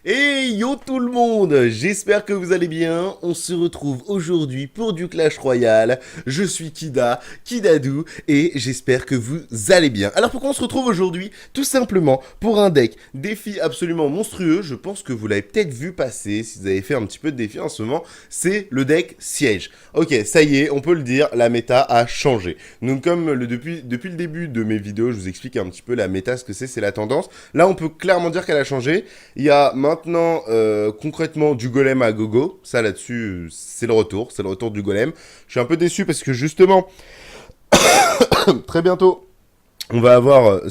Hey yo tout le monde, j'espère que vous allez bien, on se retrouve aujourd'hui pour du Clash Royale, je suis Kida, Kidadou, et j'espère que vous allez bien. Alors pourquoi on se retrouve aujourd'hui? Tout simplement pour un deck défi absolument monstrueux, je pense que vous l'avez peut-être vu passer, si vous avez fait un petit peu de défi en ce moment, c'est le deck Siège. Ok, ça y est, on peut le dire, la méta a changé. Donc comme depuis le début de mes vidéos, je vous explique un petit peu la méta, ce que c'est la tendance, là on peut clairement dire qu'elle a changé. Il y a maintenant concrètement du golem à gogo. Ça là-dessus, c'est le retour du golem. Je suis un peu déçu parce que justement, très bientôt, on va avoir,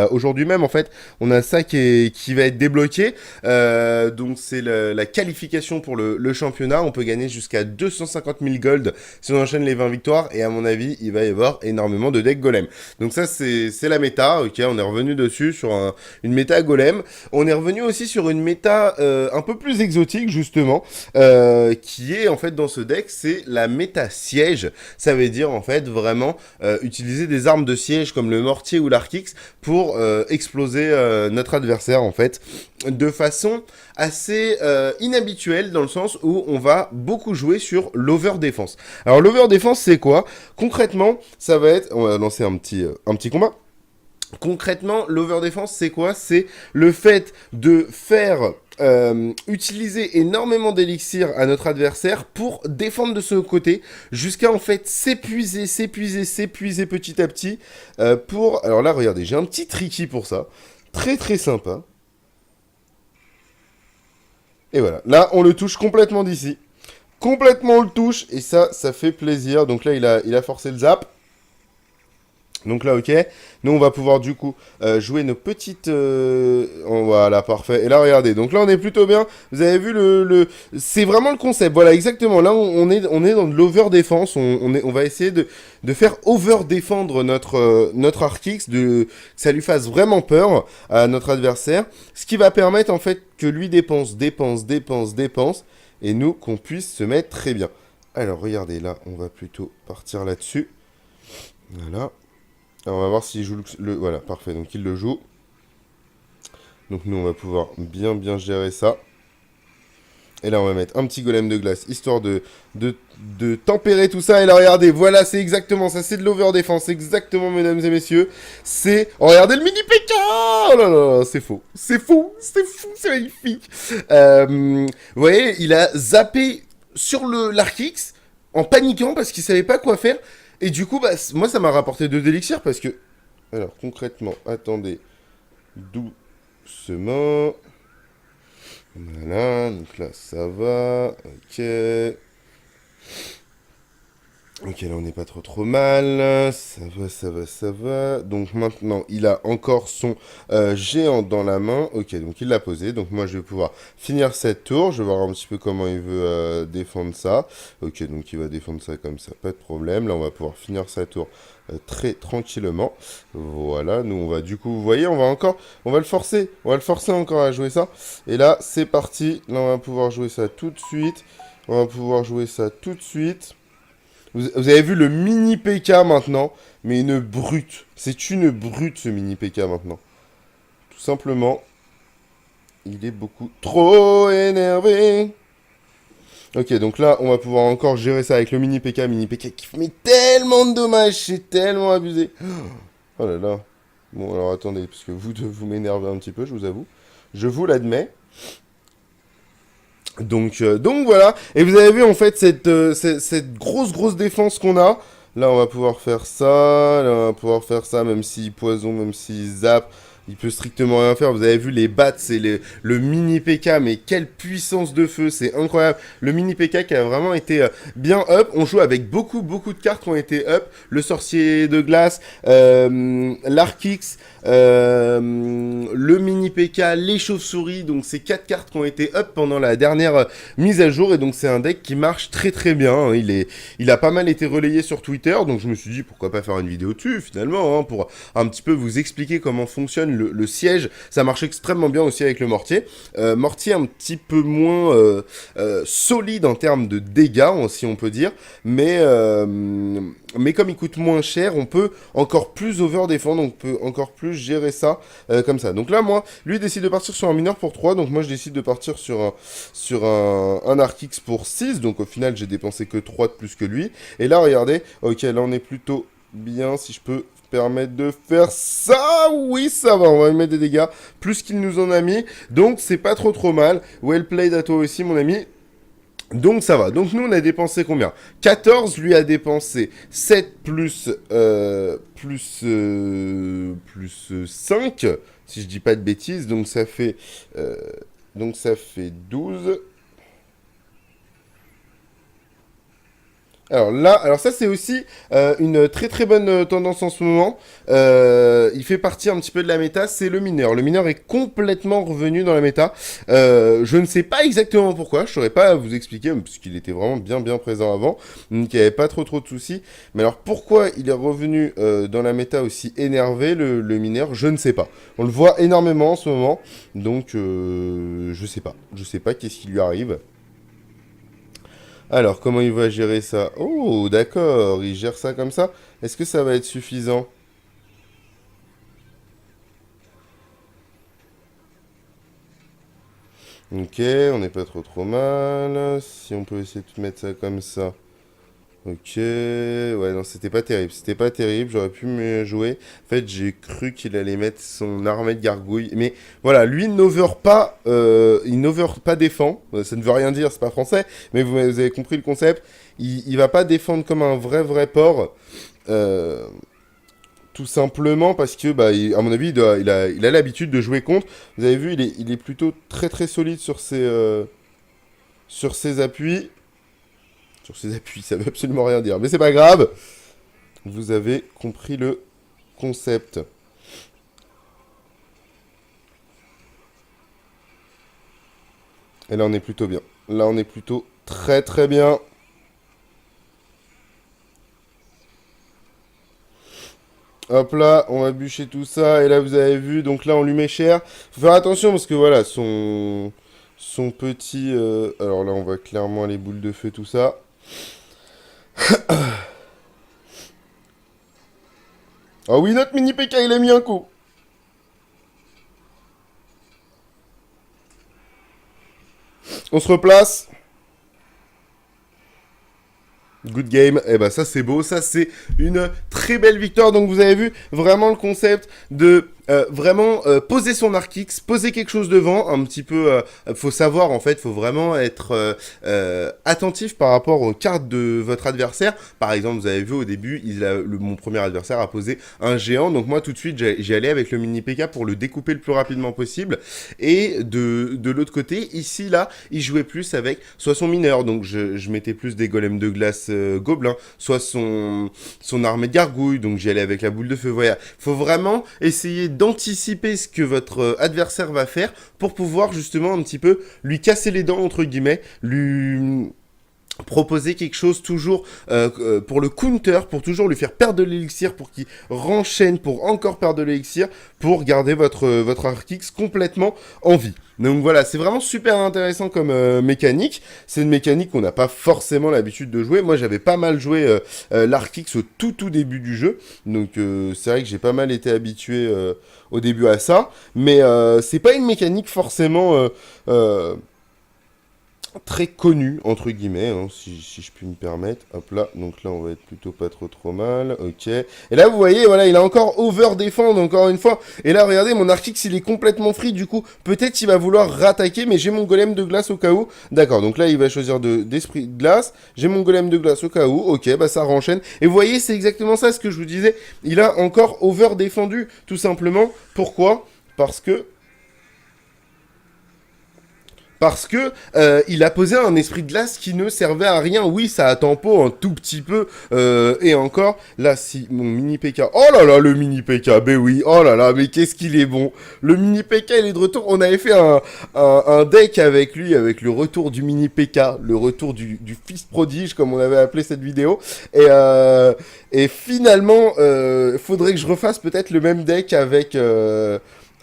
aujourd'hui même en fait, on a ça qui va être débloqué. Donc c'est la qualification pour le championnat. On peut gagner jusqu'à 250 000 gold si on enchaîne les 20 victoires. Et à mon avis, il va y avoir énormément de decks golem. Donc ça c'est la méta. Ok, on est revenu dessus sur une méta golem. On est revenu aussi sur une méta un peu plus exotique justement, qui est en fait dans ce deck, c'est la méta siège. Ça veut dire en fait vraiment utiliser des armes de siège comme le mortier ou l'Arkix pour exploser notre adversaire en fait de façon assez inhabituelle dans le sens où on va beaucoup jouer sur l'over défense. Alors l'over défense c'est quoi? Concrètement ça va être, on va lancer un petit combat. Concrètement, l'over défense, c'est quoi? C'est le fait de faire utiliser énormément d'élixir à notre adversaire pour défendre de ce côté, jusqu'à en fait s'épuiser petit à petit. Alors là, regardez, j'ai un petit tricky pour ça. Très très sympa. Et voilà, là, on le touche complètement d'ici. Complètement on le touche, et ça fait plaisir. Donc là, il a forcé le zap. Donc là, ok. Nous, on va pouvoir du coup jouer nos petites... Voilà, parfait. Et là, regardez. Donc là, on est plutôt bien. Vous avez vu c'est vraiment le concept. Voilà, exactement. Là, on est dans de l'over défense. On va essayer de faire over défendre notre Arkix, que ça lui fasse vraiment peur à notre adversaire. Ce qui va permettre en fait que lui dépense. Et nous, qu'on puisse se mettre très bien. Alors, regardez, là, on va plutôt partir là-dessus. Voilà. Alors, on va voir s'il joue Voilà, parfait, donc il le joue. Donc nous, on va pouvoir bien gérer ça. Et là, on va mettre un petit golem de glace, histoire de tempérer tout ça. Et là, regardez, voilà, c'est exactement ça. C'est de l'over défense, exactement, mesdames et messieurs. C'est... Oh, regardez le mini PK. Oh là là, c'est faux. C'est fou, c'est magnifique. Vous voyez, il a zappé sur l'Arkix en paniquant parce qu'il savait pas quoi faire. Et du coup, bah, moi, ça m'a rapporté 2 d'élixir parce que... Alors, concrètement, attendez. Doucement. Voilà, donc là, ça va. Ok. Ok, là, on n'est pas trop mal. Ça va. Donc maintenant, il a encore son géant dans la main. Ok, donc il l'a posé. Donc moi, je vais pouvoir finir cette tour. Je vais voir un petit peu comment il veut défendre ça. Ok, donc il va défendre ça comme ça. Pas de problème. Là, on va pouvoir finir sa tour très tranquillement. Voilà, nous, on va du coup, vous voyez, on va le forcer. On va le forcer encore à jouer ça. Et là, c'est parti. Là, on va pouvoir jouer ça tout de suite. Vous avez vu le mini PK maintenant, mais une brute. C'est une brute ce mini PK maintenant. Tout simplement, il est beaucoup trop énervé. Ok, donc là, on va pouvoir encore gérer ça avec le mini PK qui fait tellement de dommages, c'est tellement abusé. Oh là là. Bon, alors attendez, parce que vous m'énervez un petit peu, je vous avoue. Je vous l'admets. Donc voilà, et vous avez vu en fait cette grosse défense qu'on a. Là on va pouvoir faire ça, même s'il poison, même s'il zappe, il peut strictement rien faire. Vous avez vu les bats, c'est le mini PK, mais quelle puissance de feu, c'est incroyable. Le mini PK qui a vraiment été bien up, on joue avec beaucoup de cartes qui ont été up. Le sorcier de glace, l'Arkix, le mini PK, les chauves-souris, donc c'est 4 cartes qui ont été up pendant la dernière mise à jour, et donc c'est un deck qui marche très bien, hein. Il a pas mal été relayé sur Twitter, donc je me suis dit pourquoi pas faire une vidéo dessus finalement, hein, pour un petit peu vous expliquer comment fonctionne fonctionne, le siège, ça marche extrêmement bien aussi avec le mortier. Mortier un petit peu moins solide en termes de dégâts, si on peut dire, mais comme il coûte moins cher, on peut encore plus over-défendre, on peut encore plus gérer ça comme ça. Donc là, moi, lui décide de partir sur un mineur pour 3, donc moi je décide de partir sur un Arc X pour 6, donc au final j'ai dépensé que 3 de plus que lui. Et là, regardez, ok, là on est plutôt bien, si je peux permettre de faire ça, oui ça va, on va lui mettre des dégâts, plus qu'il nous en a mis, donc c'est pas trop mal. Well played à toi aussi mon ami. Donc ça va, donc nous on a dépensé combien? 14, lui a dépensé 7 plus 5, si je dis pas de bêtises, donc ça fait 12. Alors là, alors ça c'est aussi une très bonne tendance en ce moment. Il fait partie un petit peu de la méta, c'est le mineur. Le mineur est complètement revenu dans la méta. Je ne sais pas exactement pourquoi, je saurais pas vous expliquer, parce qu'il était vraiment bien présent avant, donc il n'y avait pas trop de soucis. Mais alors pourquoi il est revenu dans la méta aussi énervé, le mineur, je ne sais pas. On le voit énormément en ce moment, donc je sais pas qu'est-ce qui lui arrive. Alors, comment il va gérer ça? Oh, d'accord, il gère ça comme ça. Est-ce que ça va être suffisant? Ok, on n'est pas trop mal. Si on peut essayer de mettre ça comme ça. Ok, ouais, non, c'était pas terrible, j'aurais pu me jouer. En fait, j'ai cru qu'il allait mettre son armée de gargouilles. Mais voilà, lui, il n'over pas défend. Ça ne veut rien dire, c'est pas français, mais vous avez compris le concept. Il va pas défendre comme un vrai porc. Tout simplement parce que, bah, à mon avis, il a l'habitude de jouer contre. Vous avez vu, il est plutôt très solide sur ses appuis. Sur ses appuis, ça veut absolument rien dire. Mais c'est pas grave. Vous avez compris le concept. Et là, on est plutôt bien. Là, on est plutôt très bien. Hop là, on va bûcher tout ça. Et là, vous avez vu, donc là, on lui met cher. Faut faire attention parce que voilà, son petit... alors là, on voit clairement les boules de feu, tout ça. Ah oui, notre mini PK, il a mis un coup. On se replace. Good game, et bah ça c'est beau, ça c'est une très belle victoire. Donc vous avez vu vraiment le concept de vraiment poser son Arc X, poser quelque chose devant, un petit peu, faut savoir en fait, faut vraiment être attentif par rapport aux cartes de votre adversaire. Par exemple, vous avez vu au début, mon premier adversaire a posé un géant, donc moi tout de suite j'ai allé avec le mini PK pour le découper le plus rapidement possible. Et de l'autre côté, ici là, il jouait plus avec soit son mineur, donc je mettais plus des golems de glace gobelins, soit son armée de gargouilles, donc j'y allais avec la boule de feu. Voilà, faut vraiment essayer d'anticiper ce que votre adversaire va faire pour pouvoir justement un petit peu lui casser les dents entre guillemets, lui proposer quelque chose toujours pour le counter, pour toujours lui faire perdre de l'élixir, pour qu'il renchaîne, pour encore perdre de l'élixir, pour garder votre Arc X complètement en vie. Donc voilà, c'est vraiment super intéressant comme mécanique. C'est une mécanique qu'on n'a pas forcément l'habitude de jouer. Moi, j'avais pas mal joué l'Arc X au tout début du jeu. Donc c'est vrai que j'ai pas mal été habitué au début à ça. Mais c'est pas une mécanique forcément... très connu entre guillemets, hein, si je puis me permettre. Hop là, donc là on va être plutôt pas trop mal. Ok, et là vous voyez, voilà, il a encore over défendre encore une fois. Et là regardez, mon Arc X il est complètement free, du coup peut-être il va vouloir rattaquer, mais j'ai mon golem de glace au cas où. D'accord, donc là il va choisir d'esprit de glace. J'ai mon golem de glace au cas où. Ok, bah ça renchaîne. Et vous voyez, c'est exactement ça ce que je vous disais. Il a encore over défendu, tout simplement. Pourquoi? Parce que il a posé un esprit de glace qui ne servait à rien. Oui, ça a tempo un tout petit peu, et encore, là, si mon mini PK... Oh là là, le mini PK, ben oui, oh là là, mais qu'est-ce qu'il est bon. Le mini PK, il est de retour. On avait fait un deck avec lui, avec le retour du mini PK, le retour du fils prodige, comme on avait appelé cette vidéo. Et finalement, faudrait que je refasse peut-être le même deck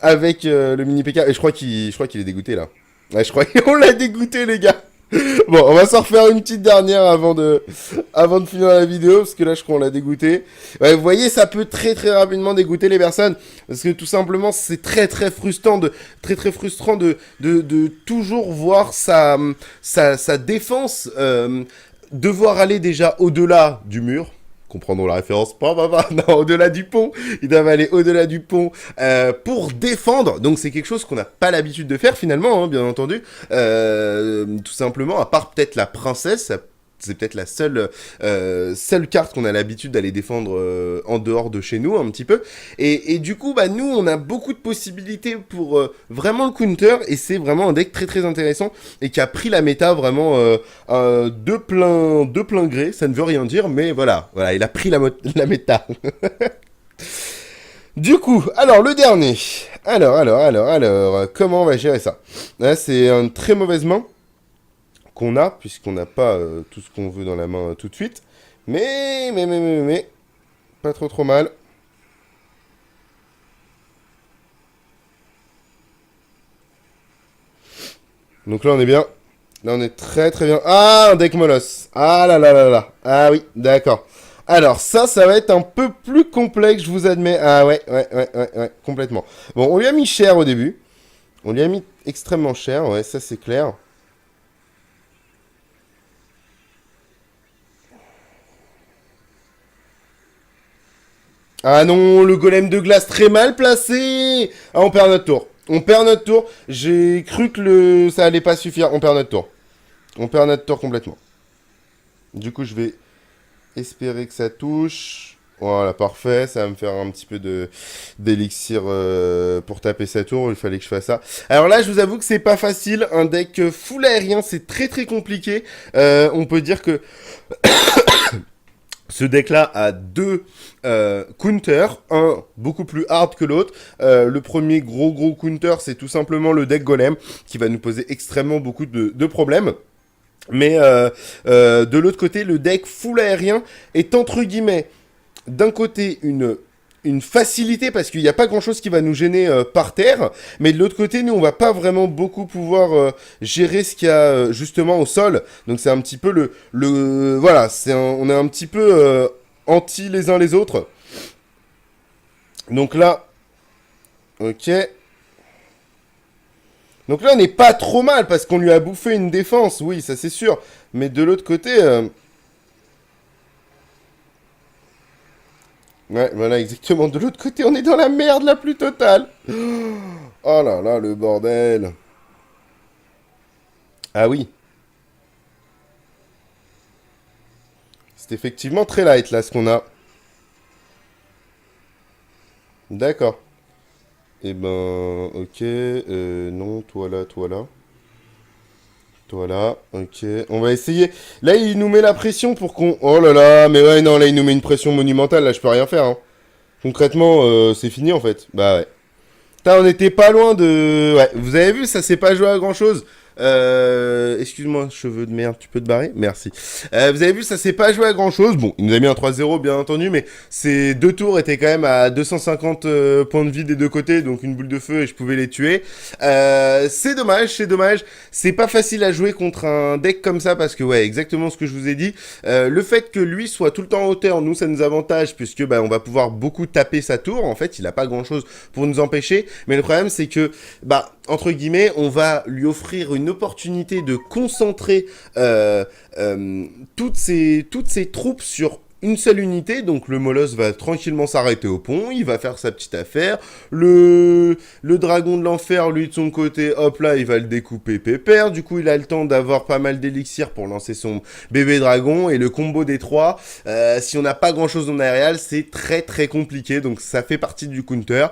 avec le mini PK. Et je crois qu'il est dégoûté là. Ouais, je crois qu'on l'a dégoûté, les gars. Bon, on va s'en refaire une petite dernière avant de finir la vidéo, parce que là, je crois qu'on l'a dégoûté. Ouais, vous voyez, ça peut très très rapidement dégoûter les personnes, parce que tout simplement, c'est très très frustrant de toujours voir sa défense devoir aller déjà au-delà du mur. Comprendrons la référence, non, au-delà du pont, ils doivent aller au-delà du pont pour défendre, donc c'est quelque chose qu'on n'a pas l'habitude de faire finalement, hein, bien entendu, tout simplement, à part peut-être la princesse, c'est peut-être la seule carte qu'on a l'habitude d'aller défendre en dehors de chez nous, un petit peu. Et du coup, bah, nous, on a beaucoup de possibilités pour vraiment le counter. Et c'est vraiment un deck très très intéressant. Et qui a pris la méta vraiment de plein gré. Ça ne veut rien dire, mais voilà, il a pris la méta. Du coup, alors le dernier. Alors, comment on va gérer ça? Là, c'est une très mauvaise main qu'on a, puisqu'on n'a pas tout ce qu'on veut dans la main tout de suite. Mais, pas trop mal. Donc là, on est bien. Là, on est très très bien. Ah, un deck molosse. Ah là. Ah oui, d'accord. Alors, ça va être un peu plus complexe, je vous admets. Ah ouais, complètement. Bon, on lui a mis cher au début. On lui a mis extrêmement cher, ouais, ça c'est clair. Ah non, le golem de glace très mal placé. Ah, on perd notre tour. J'ai cru que ça allait pas suffire. On perd notre tour. On perd notre tour complètement. Du coup, je vais espérer que ça touche. Voilà, parfait. Ça va me faire un petit peu d'élixir pour taper sa tour. Il fallait que je fasse ça. Alors là, je vous avoue que c'est pas facile. Un deck full aérien, c'est très très compliqué. On peut dire que ce deck-là a deux counters, un beaucoup plus hard que l'autre. Le premier gros counter, c'est tout simplement le deck golem, qui va nous poser extrêmement beaucoup de problèmes. Mais de l'autre côté, le deck full aérien est entre guillemets, d'un côté, une facilité parce qu'il n'y a pas grand chose qui va nous gêner par terre, mais de l'autre côté, nous, on va pas vraiment beaucoup pouvoir gérer ce qu'il y a justement au sol. Donc c'est un petit peu voilà, on est un petit peu anti les uns les autres. Donc là, ok. Donc là, on n'est pas trop mal parce qu'on lui a bouffé une défense, oui, ça c'est sûr. Mais de l'autre côté, ouais, voilà, exactement. De l'autre côté, on est dans la merde la plus totale. Oh là là, le bordel. Ah oui. C'est effectivement très light, là, ce qu'on a. D'accord. Eh ben, ok. Non, toi là. Toi là, ok. On va essayer. Là, il nous met la pression pour qu'on... Oh là là, mais ouais, non, là, il nous met une pression monumentale. Là, je peux rien faire, hein. Concrètement, c'est fini, en fait. Bah ouais. Putain, on était pas loin de... Ouais, vous avez vu, ça s'est pas joué à grand-chose. Excuse-moi, cheveux de merde, tu peux te barrer? Merci. Vous avez vu, ça s'est pas joué à grand-chose. Bon, il nous a mis un 3-0, bien entendu, mais ces deux tours étaient quand même à 250 points de vie des deux côtés, donc une boule de feu et je pouvais les tuer. C'est dommage. C'est pas facile à jouer contre un deck comme ça parce que, ouais, exactement ce que je vous ai dit. Le fait que lui soit tout le temps en hauteur, nous, ça nous avantage puisque, bah, on va pouvoir beaucoup taper sa tour. En fait, il a pas grand-chose pour nous empêcher. Mais le problème, c'est que, bah, entre guillemets, on va lui offrir une opportunité de concentrer toutes ces troupes sur une seule unité, donc le molosse va tranquillement s'arrêter au pont, il va faire sa petite affaire, le dragon de l'enfer, lui de son côté, hop là, il va le découper pépère, du coup il a le temps d'avoir pas mal d'élixir pour lancer son bébé dragon, et le combo des trois, si on n'a pas grand chose en aérial, c'est très très compliqué, donc ça fait partie du counter,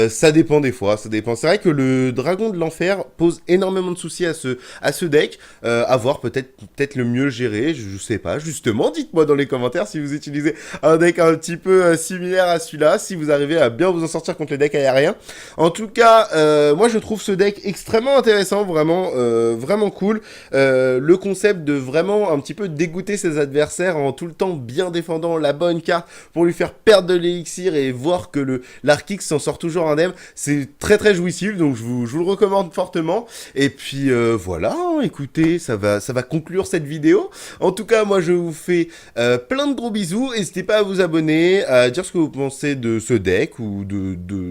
ça dépend des fois, ça dépend. C'est vrai que le dragon de l'enfer pose énormément de soucis à ce deck, à voir peut-être le mieux gérer, je sais pas, justement, dites-moi dans les commentaires si vous vous utilisez un deck un petit peu similaire à celui-là, si vous arrivez à bien vous en sortir contre les decks aériens. En tout cas, moi je trouve ce deck extrêmement intéressant, vraiment, vraiment cool. Le concept de vraiment un petit peu dégoûter ses adversaires en tout le temps bien défendant la bonne carte pour lui faire perdre de l'élixir et voir que l'Arkix s'en sort toujours indemne, c'est très très jouissif, donc je vous le recommande fortement. Et puis voilà, hein, écoutez, ça va conclure cette vidéo. En tout cas, moi je vous fais plein de gros bisous, n'hésitez pas à vous abonner, à dire ce que vous pensez de ce deck, ou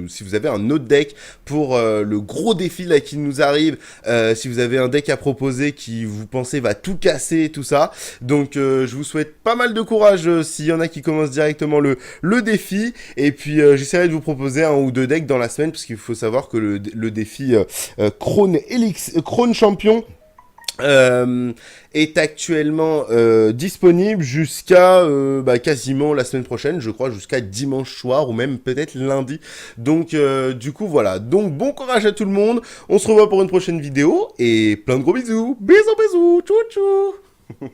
si vous avez un autre deck pour le gros défi là qui nous arrive, si vous avez un deck à proposer qui vous pensez va tout casser, tout ça. Donc je vous souhaite pas mal de courage s'il y en a qui commencent directement le défi, et puis j'essaierai de vous proposer un ou deux decks dans la semaine, parce qu'il faut savoir que le défi Krone Champion est actuellement disponible jusqu'à quasiment la semaine prochaine, je crois, jusqu'à dimanche soir, ou même peut-être lundi. Donc du coup voilà, donc bon courage à tout le monde, on se revoit pour une prochaine vidéo, et plein de gros bisous, bisous bisous, tchou tchou.